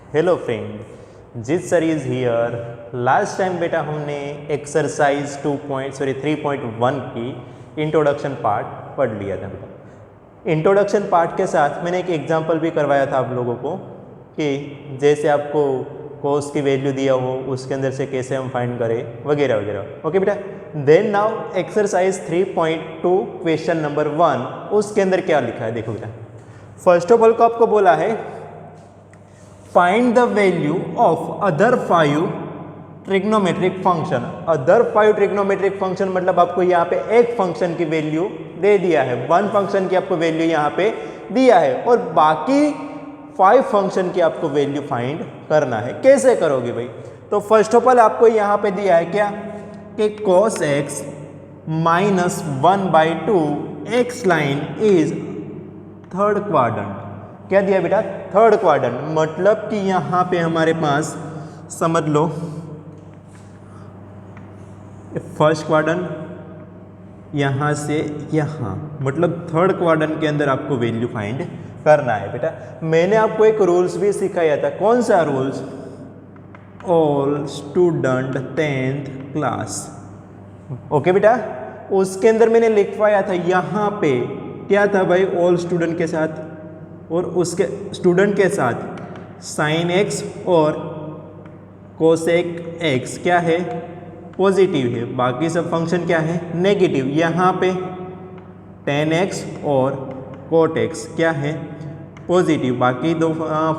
Hello friend, जिस sir is here. Last time बेटा हमने एक्सरसाइज 3.1 की इंट्रोडक्शन पार्ट पढ़ लिया था बेटा। इंट्रोडक्शन पार्ट के साथ मैंने एक एग्जांपल भी करवाया था आप लोगों को कि जैसे आपको कोस की वैल्यू दिया हो उसके अंदर से कैसे हम फाइंड करें वगैरह वगैरह। ओके बेटा, then now exercise 3.2 question number 1, उसके अंदर क्या लिखा है देखो बेटा। फर्स्ट ऑफ ऑल को आपको बोला है find the value of other 5 trigonometric function. Other 5 trigonometric function मतलब आपको यहाँ पे एक फंक्शन की वैल्यू दे दिया है, वन फंक्शन की आपको वैल्यू यहाँ पे दिया है और बाकी 5 फंक्शन की आपको वैल्यू फाइंड करना है। कैसे करोगे भाई? तो फर्स्ट ऑफ ऑल आपको यहाँ पे दिया है क्या कि cos x minus 1/2 x line is third quadrant. क्या दिया बेटा? Third quadrant. मतलब कि यहाँ पे हमारे पास समझ लो फर्स्ट क्वाड्रेंट, यहाँ से यहाँ, मतलब थर्ड क्वाड्रेंट के अंदर आपको वैल्यू फाइंड करना है बेटा। मैंने आपको एक रूल्स भी सिखाया था। कौन सा rules? All student 10th class. Okay बेटा, उसके अंदर मैंने लिखवाया था यहाँ पे क्या था भाई, ऑल स्टूडेंट के साथ और उसके स्टूडेंट के साथ साइन एक्स और कोसेक एक्स क्या है, पॉजिटिव है, बाकी सब फंक्शन क्या है, नेगेटिव। यहाँ पे tan x और cot x क्या है, पॉजिटिव, बाकी दो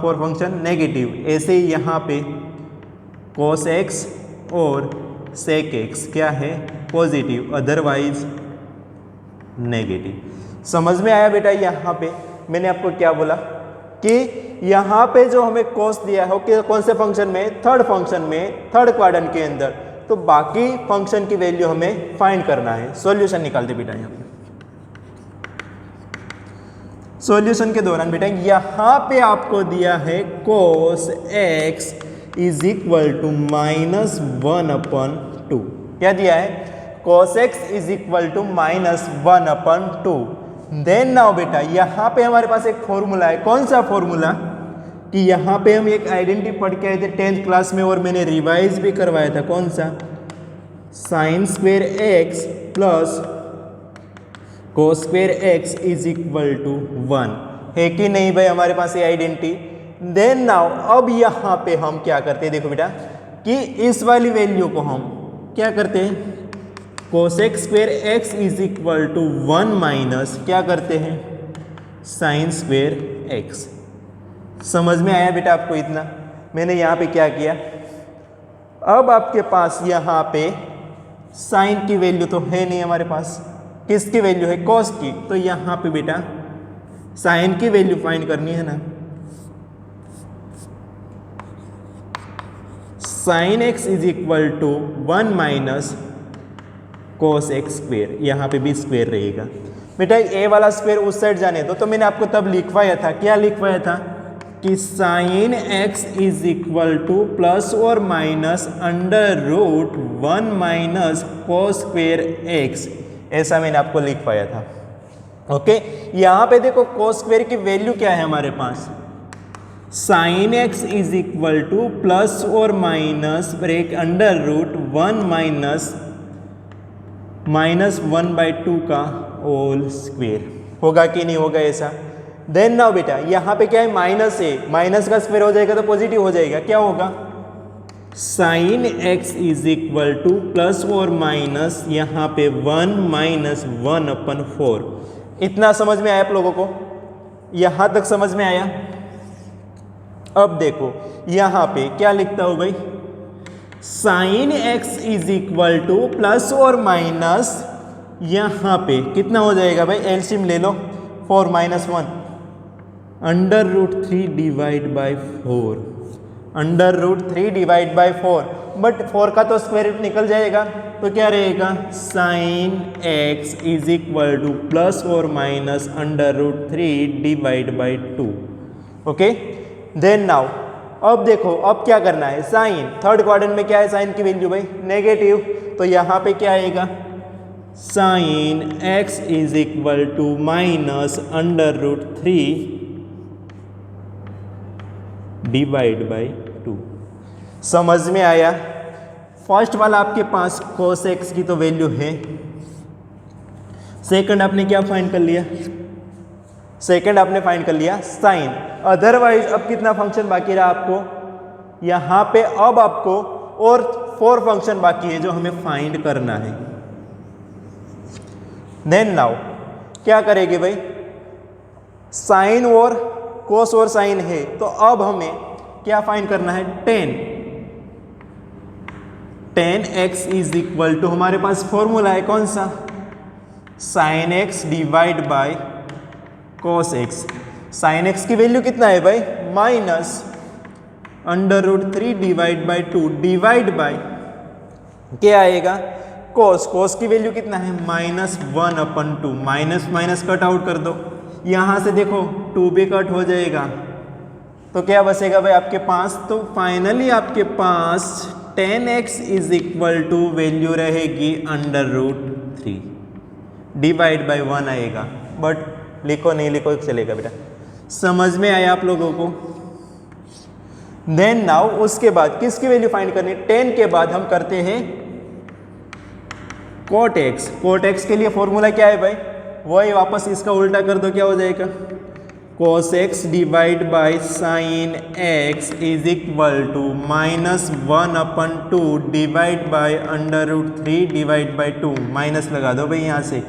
4 फंक्शन नेगेटिव। ऐसे ही यहाँ पे cos x और sec x क्या है, पॉजिटिव, अदरवाइज नेगेटिव। समझ में आया बेटा? यहाँ पे मैंने आपको क्या बोला कि यहाँ पे जो हमें cos दिया है कि कौन से फंक्शन में, थर्ड फंक्शन में, थर्ड क्वाड्रेंट के अंदर, तो बाकी फंक्शन की वैल्यू हमें फाइंड करना है। सॉल्यूशन निकाल दे बेटा। यहाँ पे सॉल्यूशन के दौरान बेटा यहाँ पे आपको दिया है cos x is equal to -1/2। क्या दिया है? cos x is equal to -1/2। Then now बेटा यहाँ पे हमारे पास एक फॉर्मूला है। कौन सा फॉर्मूला? कि यहाँ पे हम एक आइडेंटिटी पढ़ के आए थे 10th क्लास में और मैंने रिवाइज भी करवाया था। कौन सा? Sine square x plus cos square x is equal to 1 है कि नहीं भाई हमारे पास ये आइडेंटिटी। देन नाउ अब यहाँ पे हम क्या करते हैं देखो बेटा कि इस वाली वैल्यू को हम क्या करते हैं, cosec square x is equal to 1 minus क्या करते हैं, साइन स्क्वेयर एक्स। समझ में आया बेटा आपको इतना? मैंने यहाँ पे क्या किया, अब आपके पास यहाँ पे साइन की वैल्यू तो है नहीं हमारे पास, किसकी वैल्यू है, कॉस की। तो यहाँ पे बेटा साइन की वैल्यू फाइंड करनी है ना। Sine x is equal to 1 minus cos x square, यहाँ पे भी स्क्वेयर रहेगा बेटा। ए वाला स्क्वेयर उस साइड जाने दो। तो मैंने आपको तब लिखवाया था, क्या लिखवाया था कि sine x is equal to plus और minus √1 minus cos square x, ऐसा मैंने आपको लिखवाया था। ओके, यहाँ पे देखो कोस स्क्वेयर की वैल्यू क्या है हमारे पास, sine x is equal to plus और माइनस ब्रेक √1 माइनस 1/2 का होल स्क्वेयर। होगा कि नहीं होगा ऐसा? देन नाउ बेटा यहाँ पे क्या है, माइनस है, माइनस का स्क्वायर हो जाएगा तो पॉजिटिव हो जाएगा। क्या होगा, sign x is equal to plus और माइनस यहाँ पे 1 माइनस 1/4। इतना समझ में आया आप लोगों को? यहाँ तक समझ में आया? अब देखो यहाँ पे क्या लिखता हूँ भाई, sign x is equal to plus और माइनस यहाँ पे कितना हो जाएगा भाई, एलसीएम ले लो, 4 minus 1 √3 divide by 4, √3 divide by 4, but 4 का तो स्क्वायर रूट निकल जाएगा तो क्या रहेगा, sine x is equal to plus और minus √3 divide by 2। Okay, then now अब देखो अब क्या करना है, साइन थर्ड क्वाड्रेंट में क्या है, साइन की वैल्यू भाई नेगेटिव। तो यहाँ पे क्या आएगा, sine x is equal to minus √3 divide by 2। समझ में आया? फर्स्ट वाला आपके पास cos x की तो वैल्यू है। सेकंड आपने क्या फाइंड कर लिया? सेकंड आपने फाइंड कर लिया साइन। अदरवाइज अब कितना फंक्शन बाकी रहा आपको? यहाँ पे अब आपको और 4 फंक्शन बाकी है जो हमें फाइंड करना है। देन नाउ क्या करेंगे भाई? साइन और कोस और साइन है तो अब हमें क्या फाइंड करना है? Tan x is equal to, हमारे पास फॉर्मूला है कौन सा? Sine x divide by cos x. Sine x की वैल्यू कितना है भाई? Minus √3 divide by 2 divide by क्या आएगा? कॉस। कॉस की वैल्यू कितना है? -1/2। माइनस माइनस कट आउट कर दो, यहाँ से देखो 2 भी कट हो जाएगा तो क्या बचेगा भाई आपके पास? तो फाइनली आपके पास 10x is equal to value रहेगी √3 डिवाइड बाई 1 आएगा। बट लिखो नहीं लिखो चलेगा बेटा। समझ में आया आप लोगों को? देन नाउ उसके बाद किसकी वैल्यू फाइंड करनी? 10 के बाद हम करते हैं cot x। cot x के लिए फॉर्मूला क्या है भाई? वही वापस इसका उल्टा कर दो, क्या हो जाएगा? cos x divide by sine x is equal to -1/2 divide by √3 divide by 2। Minus लगा दो भाई, यहाँ से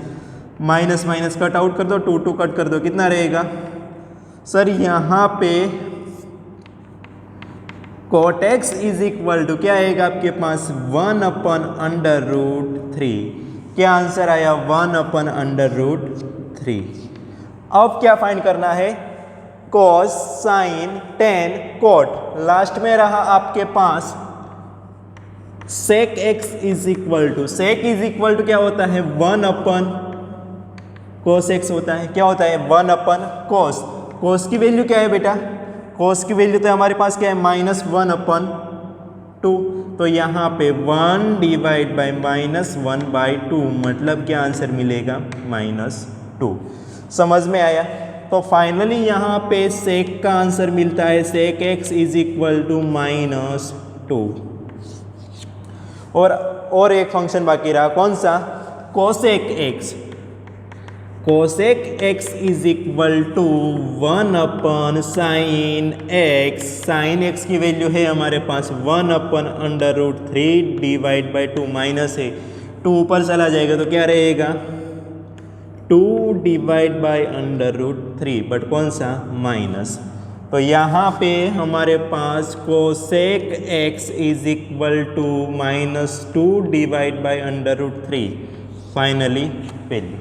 माइनस माइनस कट आउट कर दो, 2 कट कर दो, कितना रहेगा सर? यहाँ पे cot x is equal to क्या आएगा आपके पास? 1/√3। क्या आंसर आया? 1/√3। अब क्या फाइंड करना है? cos sin tan cot। Last में रहा आपके पास sec x is equal to, sec is equal to क्या होता है? 1/cos x होता है। क्या होता है? 1/cos। cos की वैल्यू क्या है बेटा? cos की वैल्यू तो हमारे पास क्या है? -1/2। तो यहाँ पे 1 डिवाइड बाई -1/2 मतलब क्या आंसर मिलेगा? -2। समझ में आया? तो फाइनली यहाँ पे सेक का आंसर मिलता है sec x is equal to -2। और एक फंक्शन बाकी रहा कौन सा? Cosec x। Cosec x is equal to 1/sin x। Sine x की वैल्यू है हमारे पास 1/√3 डिवाइड बाई 2। माइनस है 2 ऊपर चला जाएगा तो क्या रहेगा? 2 डिवाइड बाई √3, बट कौन सा? माइनस। तो यहाँ पे हमारे पास cosec x is equal to -2 divide by √3 finally value.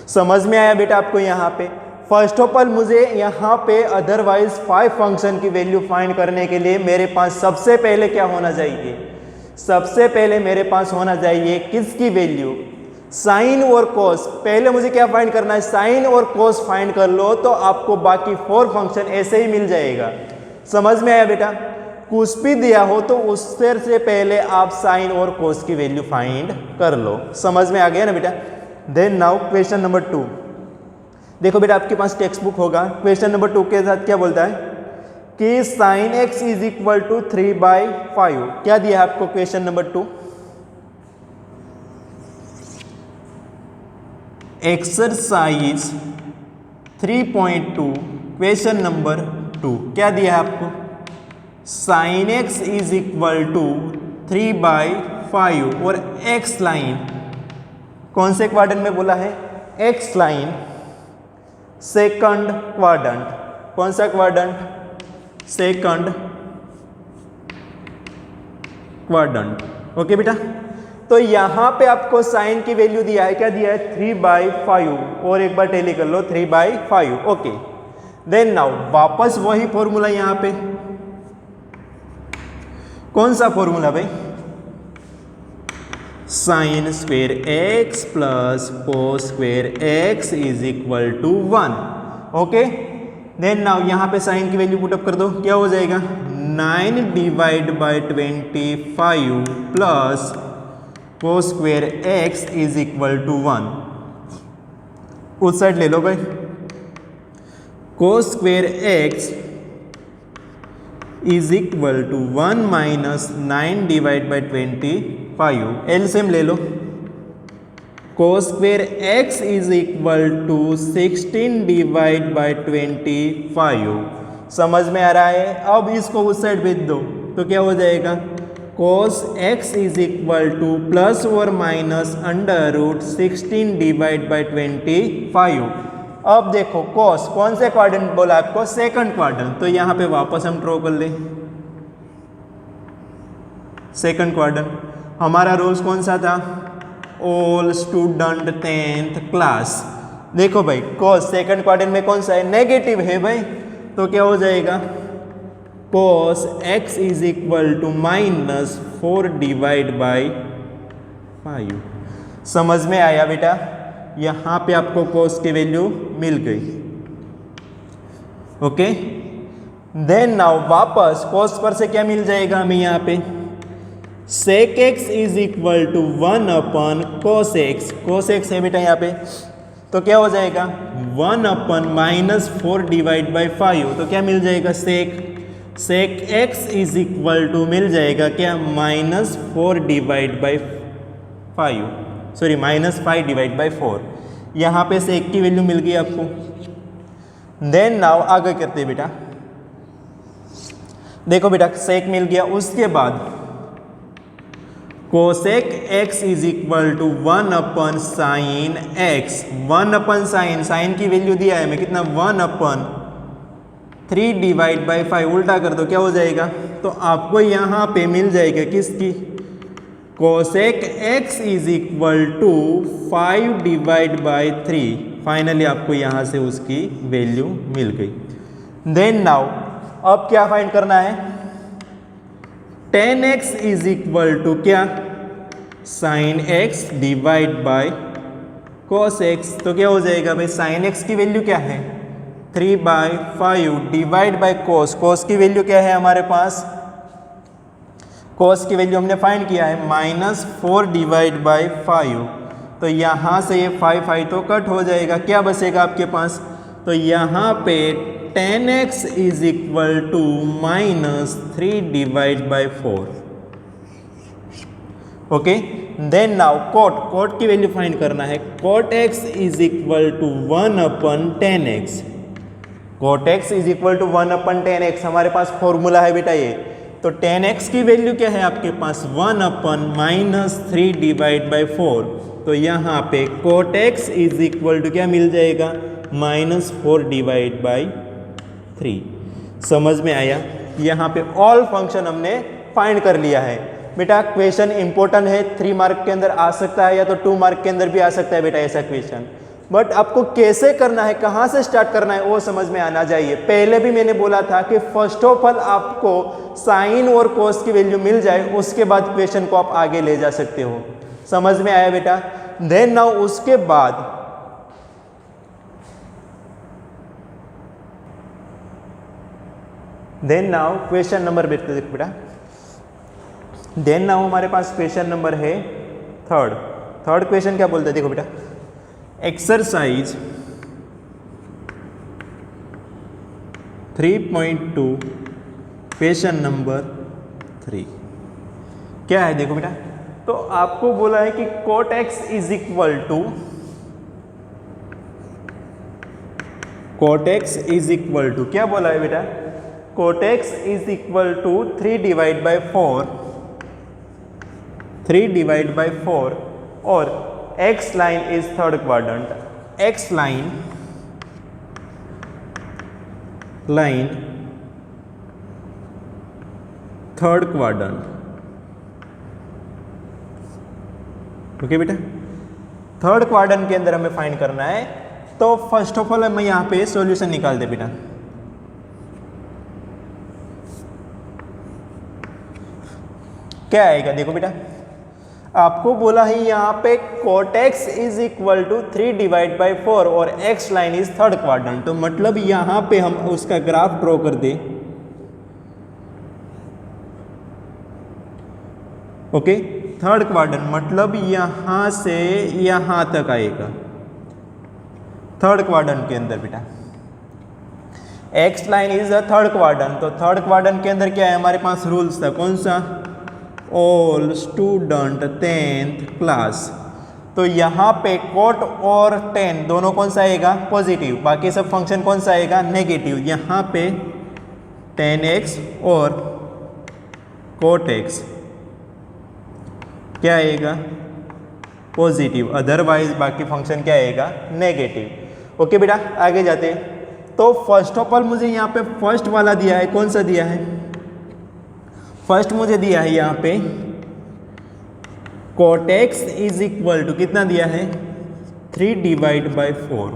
समझ में आया बेटा आपको? यहाँ पे फर्स्ट ऑफ ऑल मुझे यहाँ पे अदरवाइज 5 फंक्शन की वैल्यू फाइंड करने के लिए मेरे पास सबसे पहले क्या होना चाहिए? सबसे पहले मेरे पास होना चाहिए किसकी वैल्यू? साइन और कोस। पहले मुझे क्या फाइंड करना है? साइन और कोस फाइंड कर लो तो आपको बाकी 4 फंक्शन ऐसे ही मिल जाएगा। समझ में आया बेटा? कुछ भी दिया हो तो उससे से पहले आप साइन और कोस की वैल्यू फाइंड कर लो। समझ में आ गया ना बेटा? Then now question number 2। देखो बेटा आपके पास टेक्स्ट बुक होगा। क्वेश्चन नंबर 2 के साथ क्या बोलता है कि sine x is equal to 3/5। क्या दिया है आपको question number 2? Exercise 3.2 question number 2 क्या दिया है आपको? Sine x is equal to 3/5 और x लाइन कौन से क्वाड्रेंट में बोला है? x line second quadrant. कौन सा क्वाड्रेंट? Second quadrant. ओके बेटा? तो यहाँ पे आपको साइन की वैल्यू दिया है, क्या दिया है? 3/5 और एक बार टेली कर लो 3/5। ओके, देन नाउ वापस वही फॉर्मूला यहाँ पे। कौन सा फॉर्मूला भाई? Sine square x plus cos square x is equal to 1। Okay, then now यहाँ पे साइन की वैल्यू पुटअप कर दो, क्या हो जाएगा? 9 divide by 25 plus cos square x is equal to 1। उस साइड ले लो भाई। Cos square x is equal to 1 minus 9 divide by 25। LCM ले लो। Cos square x is equal to 16 divide by 25। समझ में आ रहा है? अब इसको उस साइड भेज दो तो क्या हो जाएगा, cos x is equal to plus और minus under root 16 divide by 25। अब देखो कॉस कौन से क्वाड्रेंट बोला आपको, सेकंड क्वाड्रेंट, तो यहाँ पे वापस हम ड्रॉ कर ले सेकंड क्वाड्रेंट। हमारा रूल्स कौन सा था, ऑल स्टूडेंट 10th क्लास। देखो भाई कॉस सेकंड क्वाड्रेंट में कौन सा है, नेगेटिव है भाई, तो क्या हो जाएगा, cos x is equal to minus 4 divide by 5। समझ में आया बेटा? यहाँ पे आपको कॉस की वैल्यू मिल गई। ओके, देन नाउ वापस कॉस पर से क्या मिल जाएगा हमें यहाँ पे, sec x is equal to 1 upon cos x. Cos x है बेटा यहाँ पे, तो क्या हो जाएगा 1 अपन माइनस 4 डिवाइड बाई 5। तो क्या मिल जाएगा, sec x is equal to मिल जाएगा क्या, minus 4 divide by 5, sorry minus 5 divide by 4। यहाँ पे सेक की वैल्यू मिल गई आपको। देन नाउ आगे करते हैं बेटा। देखो बेटा सेक मिल गया, उसके बाद cosec x is equal to 1 upon sine x. 1 upon sine की वैल्यू दिया है हमें कितना, 1 अपन 3 डिवाइड बाई 5। उल्टा कर दो क्या हो जाएगा, तो आपको यहाँ पे मिल जाएगा किसकी, cosec x is equal to 5 divide by 3। Finally आपको यहाँ से उसकी वैल्यू मिल गई। देन नाउ अब क्या फाइंड करना है, tan x is equal to क्या, sine x divide by cos x। तो क्या हो जाएगा भाई, साइन x की वैल्यू क्या है 3/5 डिवाइड बाय cos की वैल्यू क्या है हमारे पास, cos की वैल्यू हमने फाइंड किया है -4 डिवाइड बाय 5। तो यहाँ से ये 5 तो कट हो जाएगा, क्या बचेगा आपके पास, तो यहाँ पे tan x is equal to -3 divide by 4। Okay, then now cot की वैल्यू फाइंड करना है। Cot x is equal to 1 upon tan x। Cot x is equal to 1 upon tan x हमारे पास फॉर्मूला है बेटा ये। तो tan x की वैल्यू क्या है आपके पास, 1 अपन -3 डिवाइड बाई 4। तो यहाँ पे cot x is equal to क्या मिल जाएगा, -4 डिवाइड बाई 3। समझ में आया? यहाँ पे ऑल फंक्शन हमने फाइंड कर लिया है बेटा। क्वेश्चन इंपॉर्टेंट है, 3 मार्क के अंदर आ सकता है या तो 2 मार्क के अंदर भी आ सकता है बेटा ऐसा क्वेश्चन। बट आपको कैसे करना है, कहाँ से स्टार्ट करना है वो समझ में आना चाहिए। पहले भी मैंने बोला था कि फर्स्ट ऑफ ऑल आपको साइन और कोस की वैल्यू मिल जाए, उसके बाद क्वेश्चन को आप आगे ले जा सकते हो। समझ में आया बेटा? देन नाउ उसके बाद देन नाउ क्वेश्चन नंबर देखो बेटा। देन नाउ हमारे पास क्वेश्चन नंबर है थर्ड क्वेश्चन क्या बोलते हैं, देखो बेटा, एक्सरसाइज 3.2 क्वेश्चन नंबर 3 क्या है, देखो बेटा। तो आपको बोला है कि cot x is equal to क्या बोला है बेटा, cot x is equal to 3 divide by 4 और x line is third quadrant. X line third quadrant. Okay बेटा, थर्ड क्वाड्रेंट के अंदर हमें फाइंड करना है। तो फर्स्ट ऑफ ऑल हमें यहाँ पे सॉल्यूशन निकाल दे बेटा। क्या आएगा, देखो बेटा, आपको बोला है यहाँ पे cot x is equal to 3 divide by 4 और x line is third quadrant. तो मतलब यहाँ पे हम उसका ग्राफ ड्रॉ कर दे। ओके, थर्ड क्वाड्रेंट मतलब यहाँ से यहाँ तक आएगा थर्ड क्वाड्रेंट के अंदर बेटा। X line is the third quadrant, तो थर्ड क्वाड्रेंट के अंदर क्या है हमारे पास रूल्स था, कौन सा, ऑल स्टूडेंट 10th क्लास। तो यहाँ पे कोट और 10 दोनों कौन सा आएगा, पॉजिटिव, बाकी सब फंक्शन कौन सा आएगा, नेगेटिव। यहाँ पे 10x और कोट x क्या आएगा, पॉजिटिव, अदरवाइज बाकी फंक्शन क्या आएगा, नेगेटिव। ओके बेटा आगे जाते हैं। तो फर्स्ट ऑफ ऑल मुझे यहाँ पे फर्स्ट वाला दिया है, कौन सा दिया है, फर्स्ट मुझे दिया है यहाँ पे cot x is equal to कितना दिया है, 3/4।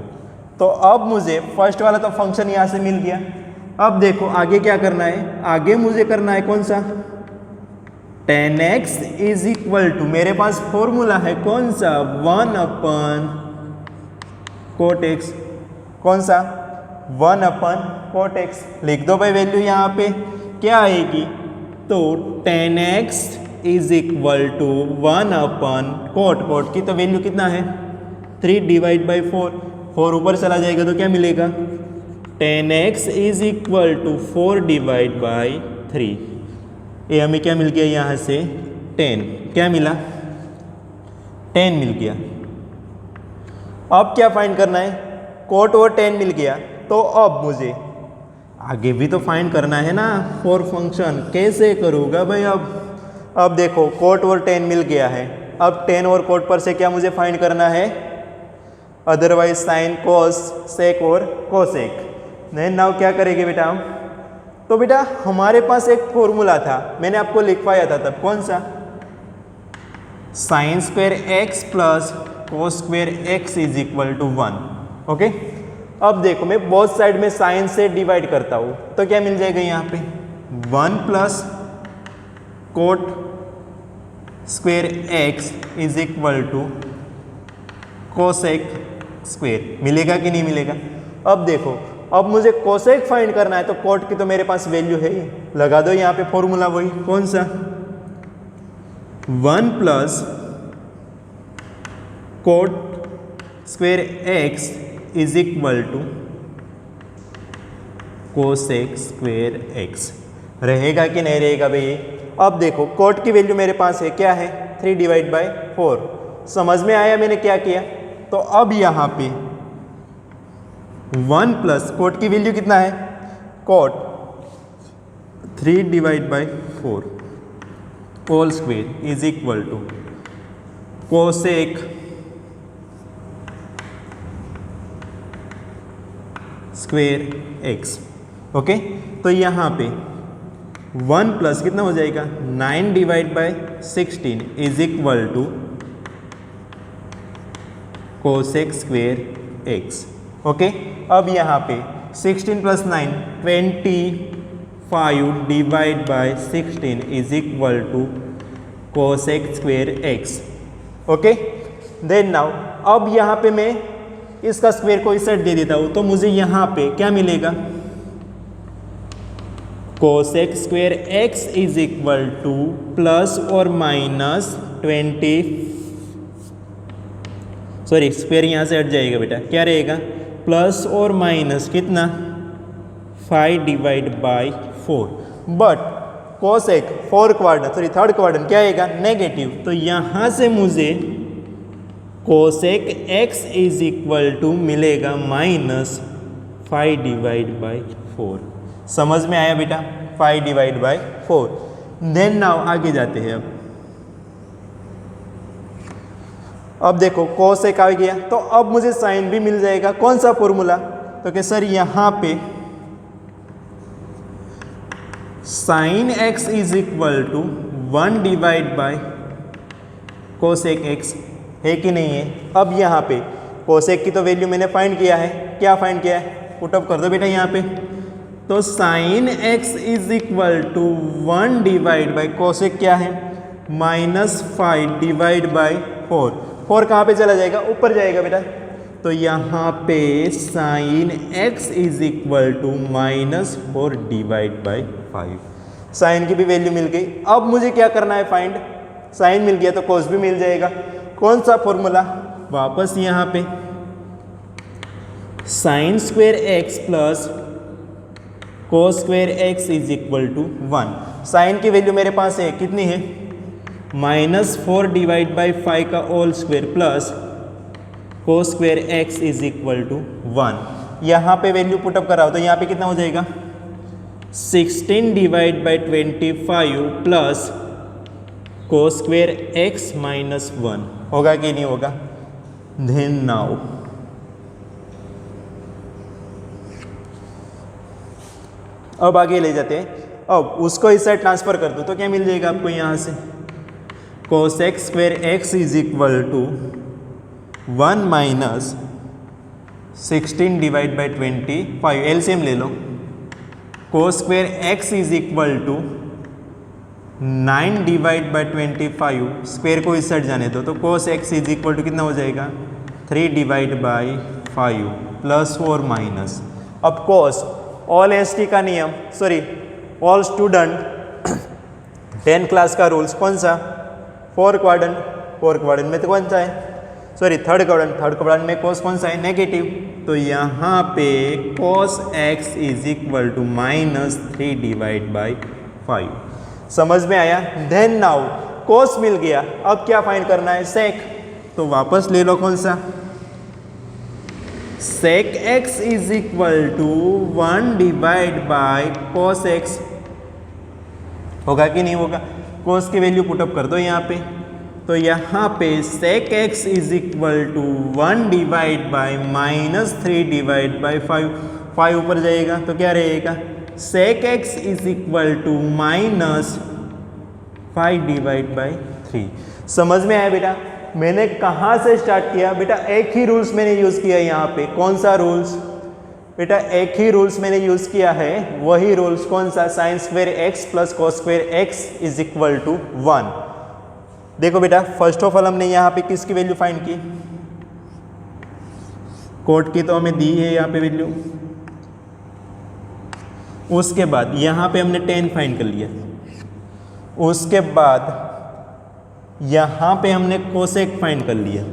तो अब मुझे फर्स्ट वाला तो फंक्शन यहाँ से मिल गया। अब देखो आगे क्या करना है, आगे मुझे करना है कौन सा, 10x इज इक्वल टू, मेरे पास फॉर्मूला है कौन सा, 1/कोट x, कौन सा, 1/कोट x। लिख दो भाई वैल्यू यहाँ पे क्या आएगी, तो 10x इज इक्वल टू 1/कोट की तो वैल्यू कितना है, 3/4, 4 ऊपर चला जाएगा तो क्या मिलेगा, 10x इज इक्वल टू 4/3। ये हमें क्या मिल गया यहाँ से, 10, क्या मिला, 10 मिल गया। अब क्या फाइंड करना है, कोट और 10 मिल गया, तो अब मुझे आगे भी तो फाइंड करना है ना, फोर फंक्शन कैसे करूँगा भाई। अब देखो कोट और 10 मिल गया है, अब 10 और कोट पर से क्या मुझे फाइंड करना है, अदरवाइज साइन, कोस, सेक और कोसेक। नहीं नाउ क्या करेंगे बेटा हम, तो बेटा हमारे पास एक फॉर्मूला था, मैंने आपको लिखवाया था तब, कौन सा, sine square x plus cos square x is equal to 1। Okay अब देखो मैं बोथ साइड में साइन से डिवाइड करता हूँ तो क्या मिल जाएगा यहाँ पे, 1 plus cot square x is equal to cosec square, मिलेगा कि नहीं मिलेगा। अब देखो अब मुझे कोसेक फाइंड करना है, तो कोट की तो मेरे पास वैल्यू है ही, लगा दो यहाँ पे फॉर्मूला वही, कौन सा, 1 plus cot square x is equal to cosec square x. रहेगा कि नहीं रहेगा भाई। अब देखो कोट की वैल्यू मेरे पास है, क्या है, 3/4। समझ में आया मैंने क्या किया। तो अब यहाँ पे 1 प्लस कोट की वैल्यू कितना है, cot 3/4 whole square is equal to cosec square x. Okay तो यहाँ पे 1 प्लस कितना हो जाएगा, 9/16 is equal to cosec square x. Okay अब यहाँ पे 16 plus 9 25/16 is equal to cosec square x. Okay then now अब यहाँ पे मैं इसका स्क्वायर को इस साइड दे देता हूँ, तो मुझे यहाँ पे क्या मिलेगा, cosec square x is equal to plus और माइनस 20, सॉरी स्क्वायर यहाँ से हट जाएगा बेटा, क्या रहेगा, प्लस और माइनस कितना, 5/4। बट कोसेक थर्ड क्वाड्रेंट क्या आएगा, नेगेटिव। तो यहाँ से मुझे cosec x is equal to मिलेगा -5/4। समझ में आया बेटा, 5/4। देन नाउ आगे जाते हैं। अब देखो कोसेक आ गया, तो अब मुझे साइन भी मिल जाएगा। कौन सा फॉर्मूला, तो कि सर यहाँ पे sine x is equal to one by cosec x है कि नहीं है। अब यहाँ पे कोसेक की तो वैल्यू मैंने फाइंड किया है, क्या फाइंड किया है, पुटअप कर दो बेटा यहाँ पे। तो sine x is equal to one by cosec क्या है, -5/4। 4 कहाँ पे चला जाएगा, ऊपर जाएगा बेटा। तो यहाँ पे sine x is equal to -4/5। Sine की भी वैल्यू मिल गई। अब मुझे क्या करना है, फाइंड। साइन मिल गया तो कोस भी मिल जाएगा। कौन सा फॉर्मूला, वापस यहाँ पे sine square x plus cos square x is equal to 1। Sine की वैल्यू मेरे पास है कितनी है, -4 डिवाइड बाई 5 का whole square plus cos square x is equal to 1। यहाँ पे वैल्यू पुटअप कराओ तो यहाँ पे कितना हो जाएगा, 16 divide by 25 plus cos square x -1। होगा कि नहीं होगा? देन नाउ अब आगे ले जाते हैं। अब उसको इस साइड ट्रांसफर कर दो तो क्या मिल जाएगा आपको यहाँ से, cos x square x is equal to 1 minus 16 divide by 25, LCM ले लो। Cos square x is equal to 9 divide by 25, square को इस साइड जाने दो तो cos x is equal to कितना हो जाएगा, 3 डिवाइड बाई 5 प्लस और माइनस। अब कोस ऑल एसटी का नियम, सॉरी ऑल स्टूडेंट 10 क्लास का रूल्स कौन सा, 4 क्वाड्रेंट में तो कौन सा है, सॉरी थर्ड क्वाड्रेंट में कोस कौन सा है, नेगेटिव। तो यहाँ पे cos x is equal to -3 divide by 5। समझ में आया? देन नाउ कोस मिल गया, अब क्या फाइंड करना है, सेक। तो वापस ले लो कौन सा, sec x is equal to 1 divide by cos x. होगा कि नहीं होगा? कोस की वैल्यू पुटअप कर दो यहाँ पे, तो यहाँ पे sec x is equal to 1 divide by -3 divide by 5 ऊपर जाएगा तो क्या रहेगा, sec x is equal to -5 divide by 3। समझ में आया बेटा? मैंने कहाँ से स्टार्ट किया बेटा, एक ही रूल्स मैंने यूज़ किया यहाँ पे। कौन सा रूल्स बेटा, एक ही रूल्स मैंने यूज़ किया है, वही रूल्स कौन सा, sine square x plus cos square x is equal to 1। देखो बेटा, फर्स्ट ऑफ ऑल हमने यहाँ पे किसकी वैल्यू फाइंड की, कोट की तो हमें दी है यहाँ पे वैल्यू। उसके बाद यहाँ पे हमने 10 फाइंड कर लिया। उसके बाद यहाँ पे हमने कोसेक फाइंड कर लिया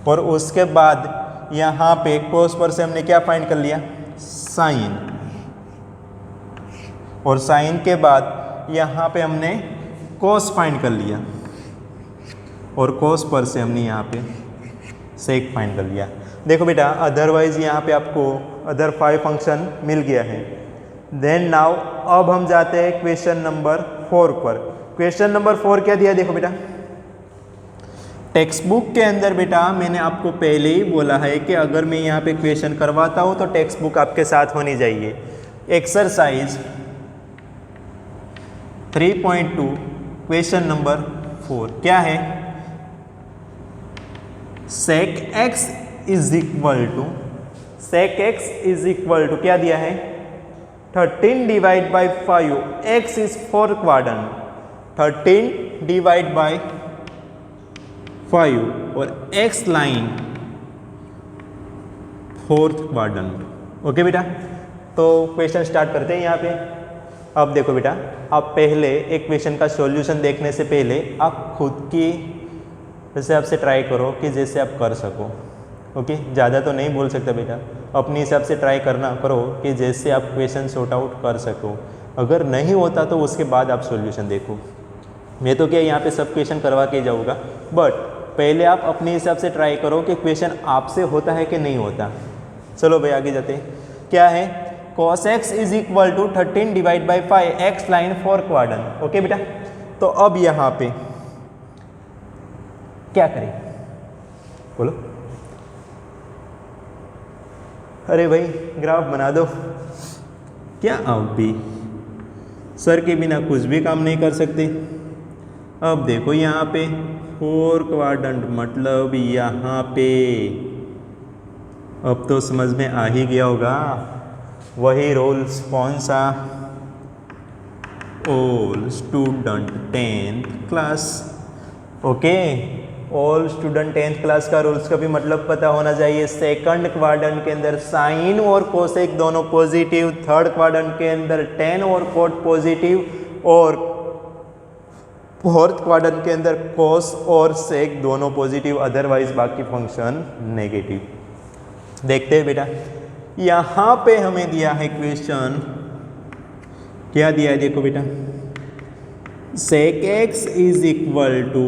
और उसके बाद यहाँ पे कोस पर से हमने क्या फाइंड कर लिया, साइन। और साइन के बाद यहाँ पे हमने कोस फाइंड कर लिया और कोस पर से हमने यहाँ पे सेक फाइंड कर लिया। देखो बेटा, अदरवाइज यहाँ पे आपको अदर 5 फंक्शन मिल गया है। देन नाउ अब हम जाते हैं क्वेश्चन नंबर 4 पर। क्वेश्चन नंबर 4 क्या दिया, देखो बेटा, टेक्स्ट बुक के अंदर बेटा मैंने आपको पहले ही बोला है कि अगर मैं यहाँ पे क्वेश्चन करवाता हूँ तो टेक्स्ट बुक आपके साथ होनी चाहिए। एक्सरसाइज 3.2 क्वेश्चन नंबर 4 क्या है, sec x is equal to क्या दिया है, 13 divide by 5, x is 4 quadrant, 13 divide by 5 और x line 4th quadrant. Okay बेटा, तो क्वेश्चन स्टार्ट करते हैं यहाँ पे। अब देखो बेटा, आप पहले एक क्वेश्चन का सॉल्यूशन देखने से पहले आप खुद की हिसाब से ट्राई करो कि जैसे आप कर सको। ओके, ज़्यादा तो नहीं बोल सकता बेटा, अपने हिसाब से ट्राई करो कि जैसे आप क्वेश्चन सॉर्ट आउट कर सको। अगर नहीं होता तो उसके बाद आप सॉल्यूशन देखो। मैं तो क्या यहाँ पे सब क्वेश्चन करवा के जाऊँगा, बट पहले आप अपने हिसाब से ट्राई करो कि क्वेश्चन आपसे होता है कि नहीं होता। चलो भाई आगे जाते हैं। क्या है, cos x is equal to 13 divide by 5, x line 4 quadrant. Okay बेटा, तो अब यहाँ पे क्या करें, बोलो। अरे भाई ग्राफ बना दो। क्या आप भी सर के बिना कुछ भी काम नहीं कर सकते। अब देखो यहाँ पे 4 क्वाड्रेंट मतलब यहाँ पे, अब तो समझ में आ ही गया होगा वही रूल्स। कौन सा, all student 10th class. Okay, all student 10th class का रूल्स का भी मतलब पता होना चाहिए। सेकंड क्वाड्रेंट के अंदर साइन और कोसेक दोनों पॉजिटिव, थर्ड क्वाड्रेंट के अंदर टेन और कोट पॉजिटिव, और फोर्थ क्वाड्रेंट के अंदर कोस और सेक दोनों पॉजिटिव, अदरवाइज बाकी फंक्शन नेगेटिव। देखते हैं बेटा, यहाँ पे हमें दिया है क्वेश्चन, क्या दिया है देखो बेटा, sec x is equal to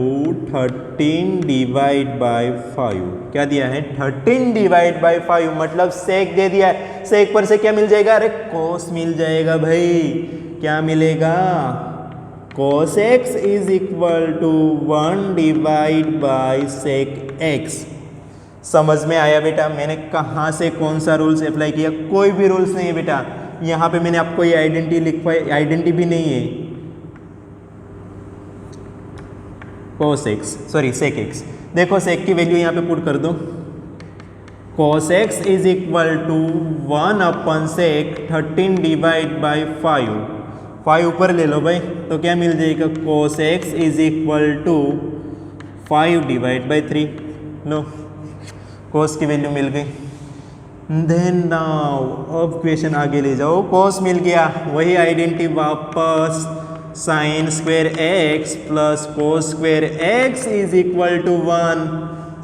13 divide by 5। क्या दिया है 13 डिवाइड बाई 5, मतलब sec दे दिया है, sec पर से क्या मिल जाएगा, अरे cos मिल जाएगा भाई। क्या मिलेगा, cos x is equal to 1 divide by sec x। समझ में आया बेटा, मैंने कहाँ से कौन सा रूल्स अप्लाई किया, कोई भी रूल्स नहीं है बेटा। यहाँ पे मैंने आपको ये आइडेंटिटी लिखवाई, आइडेंटिटी भी नहीं है, cos x sorry sec x। देखो sec की वैल्यू यहाँ पे पुट कर दो, cos x is equal to 1 upon sec 13 divide by 5 ऊपर ले लो भाई, तो क्या मिल जाएगा, cos x is equal to 5 divide by 3। लो cos की वैल्यू मिल गई। देन नाउ अब क्वेश्चन आगे ले जाओ, cos मिल गया, वही आइडेंटिटी वापस, sine square x plus cos square x is equal to 1।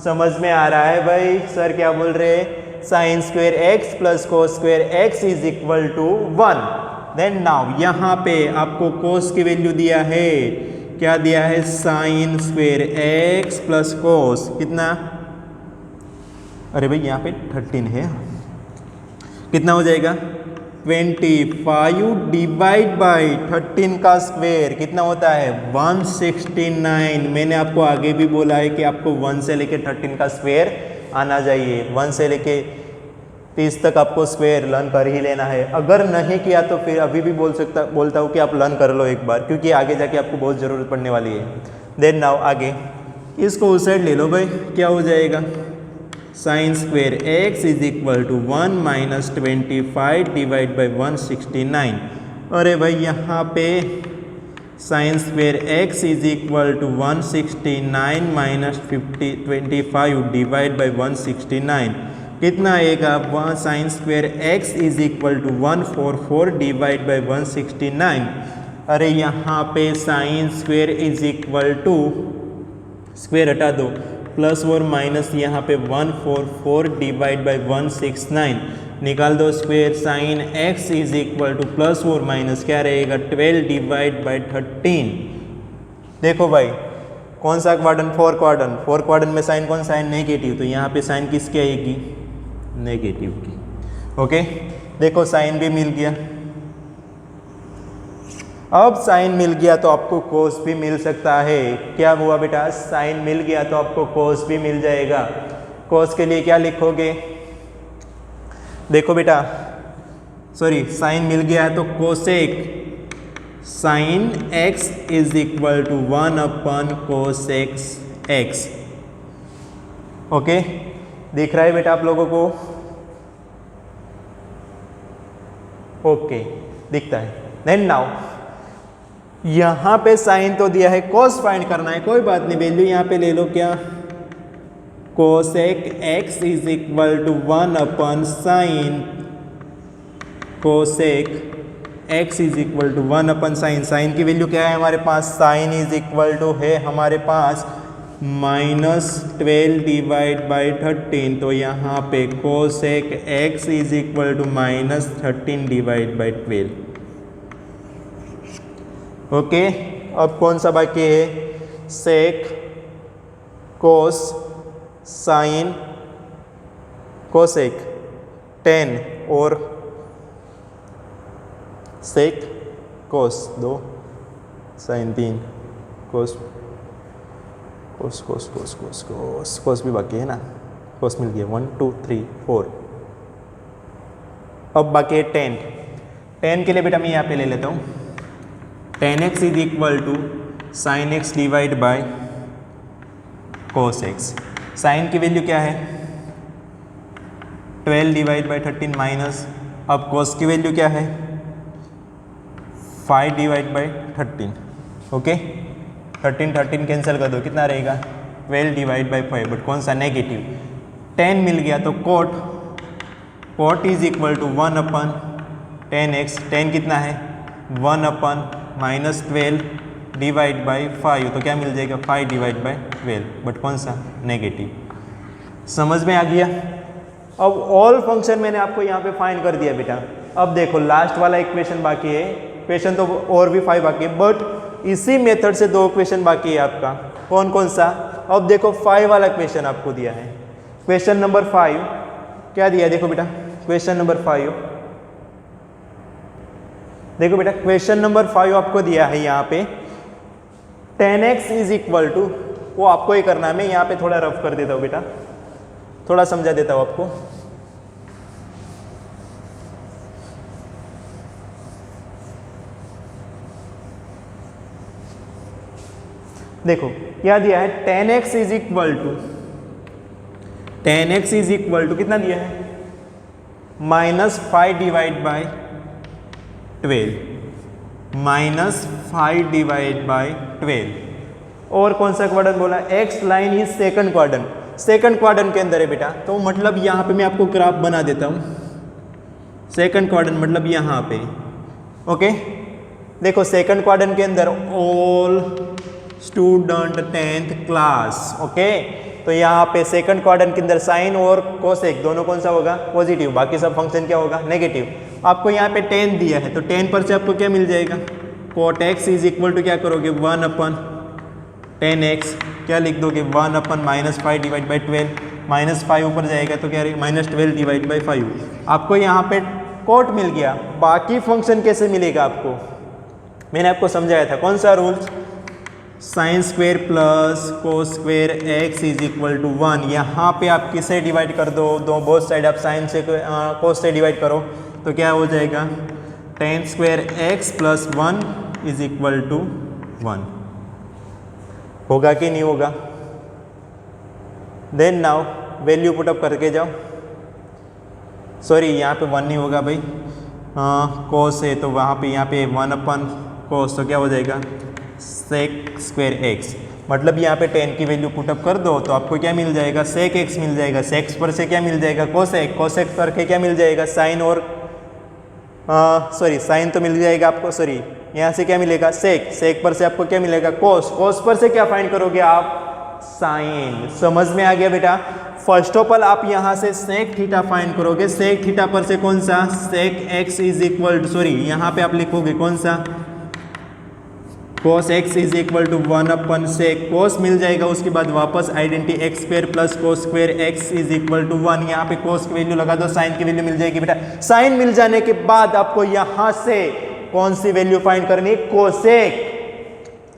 समझ में आ रहा है भाई, सर क्या बोल रहे हैं, sine square x plus cos square x is equal to 1। Then now यहाँ पे आपको cos की वैल्यू दिया है, क्या दिया है, साइन स्क्वेयर x प्लस कोस, कितना, अरे भाई यहाँ पे 13 है, कितना हो जाएगा 25 डिवाइड बाई 13 का स्क्वेयर कितना होता है 169। मैंने आपको आगे भी बोला है कि आपको 1 से लेके 13 का स्क्वेयर आना चाहिए, 1 से लेके 30 तक आपको स्क्वेयर लर्न कर ही लेना है। अगर नहीं किया तो फिर अभी भी बोलता हूँ कि आप लर्न कर लो एक बार, क्योंकि आगे जाके आपको बहुत ज़रूरत पड़ने वाली है। देन नाउ आगे इसको उस साइड ले लो भाई, क्या हो जाएगा, sine square x is equal to 1 minus 25 divide by 169। अरे भाई यहाँ पे sine square x is equal to 169 minus 25 divide by 169 कितना आएगा, sine square x is equal to 144 divide by 169। अरे यहाँ पे sine square is equal to, square हटा दो, प्लस और माइनस यहाँ पे 144 डिवाइड बाई 169 निकाल दो square, sine x is equal to plus और माइनस क्या रहेगा 12 डिवाइड बाई 13। देखो भाई कौन सा क्वाड्रेंट, 4 क्वाड्रेंट, 4 क्वाड्रेंट में साइन कौन सा है, नेगेटिव, तो यहाँ पे साइन किसकी आएगी, नेगेटिव की। ओके देखो साइन भी मिल गया, अब साइन मिल गया तो आपको कोस भी मिल सकता है। क्या हुआ बेटा, साइन मिल गया तो आपको कोस भी मिल जाएगा। कोस के लिए क्या लिखोगे, देखो बेटा सॉरी साइन मिल गया है तो cosec sine x is equal to 1 upon cosec x। Okay दिख रहा है बेटा आप लोगों को, ओके दिखता है। देन नाउ यहाँ पे साइन तो दिया है, कोस फाइंड करना है, कोई बात नहीं, वैल्यू यहाँ पे ले लो, क्या cosec x is equal to 1 upon sine cosec x is equal to 1 upon sine. Sine की वैल्यू क्या है हमारे पास, साइन इज इक्वल टू है हमारे पास -12 डिवाइड बाई 13, तो यहाँ पे cosec x is equal to -13 divide by 12। Okay अब कौन सा बाकी है, सेक कोस साइन कोसेक 10 और सेक कोस 2 साइन 3 कोस कोस कोस कोस कोस कोस कोस भी बाकी है ना, कोस मिल गया 1 2 3 4। अब बाकी है 10 के लिए बेटा मैं यहाँ पे ले लेता हूँ, 10x is equal to sine x divide by cos x। Sine की वैल्यू क्या है 12 डिवाइड बाई 13 माइनस, अब कोस की वैल्यू क्या है 5 डिवाइड बाई 13। ओके 13 कैंसिल कर दो, कितना रहेगा 12 डिवाइड बाई 5, बट कौन सा नेगेटिव, 10 मिल गया तो cot is equal to 1 upon 10x, 10 कितना है 1 अपन -12 डिवाइड बाई 5, तो क्या मिल जाएगा 5 डिवाइड बाई 12, बट कौन सा नेगेटिव। समझ में आ गया, अब ऑल फंक्शन मैंने आपको यहाँ पे फाइंड कर दिया बेटा। अब देखो लास्ट वाला इक्वेशन बाकी है, क्वेश्चन तो और भी 5 बाकी है, बट इसी मेथड से 2 क्वेश्चन बाकी है आपका। कौन कौन सा? अब देखो 5 वाला क्वेश्चन आपको दिया है, क्वेश्चन नंबर 5 क्या दिया है देखो बेटा, क्वेश्चन नंबर 5 देखो बेटा, क्वेश्चन नंबर 5 आपको दिया है यहाँ पे 10x इज इक्वल टू, वो आपको ही करना है, मैं यहाँ पे थोड़ा रफ कर देता हूँ बेटा, थोड़ा समझा देता हूँ आपको। देखो क्या दिया है 10x is equal to, 10x is equal to कितना दिया है -5 डिवाइड बाय 12, -5 डिवाइड बाय 12। और कौन सा क्वाड्रेंट बोला? x line is second quadrant, second quadrant के अंदर है बेटा। तो मतलब यहाँ पे मैं आपको ग्राफ बना देता हूँ, सेकंड क्वाड्रेंट मतलब यहाँ पे, ओके। देखो सेकंड क्वाड्रेंट के अंदर all student 10th class, okay. तो यहाँ पे सेकंड क्वाड्रेंट के अंदर साइन और कोसेक दोनों कौन सा होगा? पॉजिटिव, बाकी सब फंक्शन क्या होगा? नेगेटिव। आपको यहाँ पे 10 दिया है, तो 10 पर से आपको क्या मिल जाएगा? cot x is equal to क्या करोगे 1/10x, क्या लिख दोगे 1/-5 डिवाइड बाई 12, -5 ऊपर जाएगा तो क्या रहेगा -12 डिवाइड बाई 5। आपको यहाँ पे कोट मिल गया। बाकी फंक्शन कैसे मिलेगा आपको? मैंने आपको समझाया था, कौन सा rule? Sine square plus cos square x is equal to 1। यहाँ पे आप किसे डिवाइड कर दो, बोथ साइड आप साइन से कोस से डिवाइड करो तो क्या हो जाएगा tan square x plus 1 is equal to 1। होगा कि नहीं होगा? देन नाउ वैल्यू पुटअप करके जाओ। सॉरी यहाँ पे 1 नहीं होगा भाई, कोस है तो वहाँ पे यहाँ पे 1/cos, तो क्या हो जाएगा sec स्क्वेयर एक्स। मतलब यहाँ पे 10 की वैल्यू पुटअप कर दो तो आपको क्या मिल जाएगा? sec x मिल जाएगा। sec पर से क्या मिल जाएगा? cosec, cosec करके क्या मिल जाएगा? साइन और सॉरी साइन तो मिल जाएगा आपको, सॉरी यहाँ से क्या मिलेगा? sec, sec पर से आपको क्या मिलेगा? cos, cos पर से क्या फाइंड करोगे आप? साइन। समझ में आ गया बेटा? फर्स्ट ऑफ ऑल आप यहाँ से sec थीटा फाइंड करोगे, sec थीटा पर से कौन सा? sec x is equal to, sorry यहाँ पे आप लिखोगे कौन सा? cos x is equal to 1/sec, cos मिल जाएगा, उसके बाद वापस identity x square plus cos square x is equal to 1। यहाँ पे cos की वैल्यू लगा दो, साइन की वैल्यू मिल जाएगी बेटा। साइन मिल जाने के बाद आपको यहाँ से कौन सी वैल्यू फाइंड करनी है? कोसेक।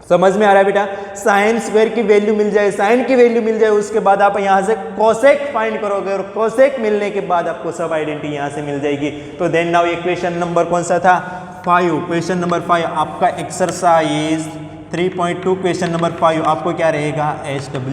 समझ में आ रहा है बेटा? साइन स्क्वेयर की वैल्यू मिल जाए, साइन की वैल्यू मिल जाए, उसके बाद आप यहाँ से कोसेक फाइंड करोगे और कोसेक मिलने के बाद आपको सब आइडेंटिटी यहाँ से मिल जाएगी। तो देन नाउ इक्वेशन नंबर कौन सा था? 5। क्वेश्चन नंबर 5 आपका एक्सरसाइज 3.2 क्वेश्चन नंबर 5 आपको क्या रहेगा? SW